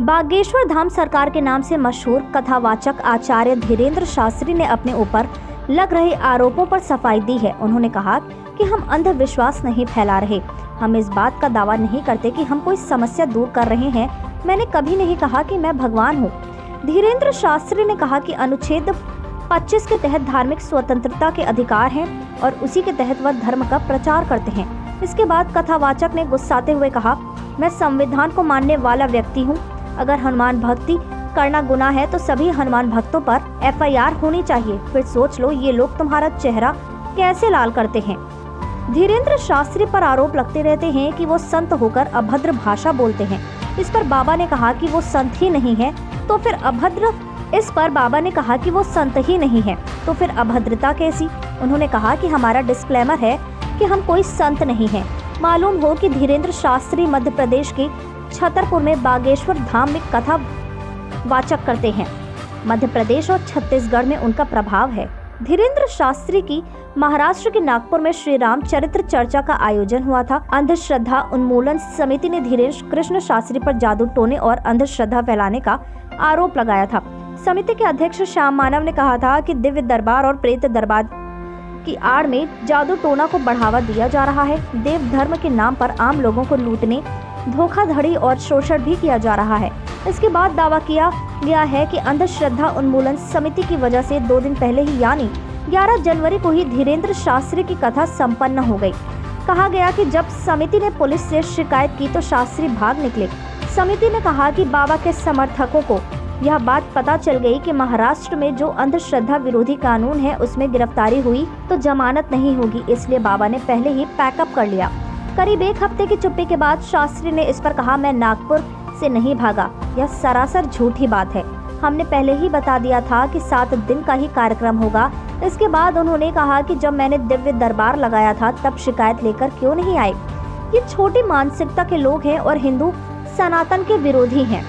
बागेश्वर धाम सरकार के नाम से मशहूर कथावाचक आचार्य धीरेन्द्र शास्त्री ने अपने ऊपर लग रहे आरोपों पर सफाई दी है। उन्होंने कहा कि हम अंधविश्वास नहीं फैला रहे, हम इस बात का दावा नहीं करते कि हम कोई समस्या दूर कर रहे हैं। मैंने कभी नहीं कहा कि मैं भगवान हूँ। धीरेन्द्र शास्त्री ने कहा कि अनुच्छेद 25 के तहत धार्मिक स्वतंत्रता के अधिकार हैं और उसी के तहत वह धर्म का प्रचार करते हैं। इसके बाद कथावाचक ने गुस्साते हुए कहा, मैं संविधान को मानने वाला व्यक्ति हूँ। अगर हनुमान भक्ति करना गुनाह है तो सभी हनुमान भक्तों पर FIR होनी चाहिए। फिर सोच लो ये लोग तुम्हारा चेहरा कैसे लाल करते हैं। धीरेन्द्र शास्त्री पर आरोप लगते रहते हैं कि वो संत होकर अभद्र भाषा बोलते हैं। इस पर बाबा ने कहा कि वो संत ही नहीं है तो फिर अभद्रता कैसी। उन्होंने कहा कि हमारा डिस्क्लेमर है कि हम कोई संत नहीं हैं। मालूम हो कि धीरेन्द्र शास्त्री मध्य प्रदेश के छतरपुर में बागेश्वर धाम में कथा वाचक करते हैं। मध्य प्रदेश और छत्तीसगढ़ में उनका प्रभाव है। धीरेन्द्र शास्त्री की महाराष्ट्र के नागपुर में श्री राम चरित्र चर्चा का आयोजन हुआ था। अंधश्रद्धा उन्मूलन समिति ने धीरेन्द्र कृष्ण शास्त्री पर जादू टोने और अंधश्रद्धा फैलाने का आरोप लगाया था। समिति के अध्यक्ष श्याम मानव ने कहा था कि दिव्य दरबार और प्रेत दरबार की आड़ में जादू टोना को बढ़ावा दिया जा रहा है। देव धर्म के नाम पर आम लोगों को लूटने, धोखाधड़ी और शोषण भी किया जा रहा है। इसके बाद दावा किया गया है कि अंधश्रद्धा उन्मूलन समिति की वजह से 2 दिन पहले ही यानी 11 जनवरी को ही धीरेन्द्र शास्त्री की कथा संपन्न हो गई। कहा गया कि जब समिति ने पुलिस से शिकायत की तो शास्त्री भाग निकले। समिति ने कहा कि बाबा के समर्थकों को यह बात पता चल गई कि महाराष्ट्र में जो अंधश्रद्धा विरोधी कानून है उसमें गिरफ्तारी हुई तो जमानत नहीं होगी, इसलिए बाबा ने पहले ही पैकअप कर लिया। करीब 1 हफ्ते की चुप्पी के बाद शास्त्री ने इस पर कहा, मैं नागपुर से नहीं भागा, यह सरासर झूठी बात है। हमने पहले ही बता दिया था कि 7 दिन का ही कार्यक्रम होगा। इसके बाद उन्होंने कहा कि जब मैंने दिव्य दरबार लगाया था तब शिकायत लेकर क्यों नहीं आए। ये छोटी मानसिकता के लोग हैं और हिंदू सनातन के विरोधी हैं।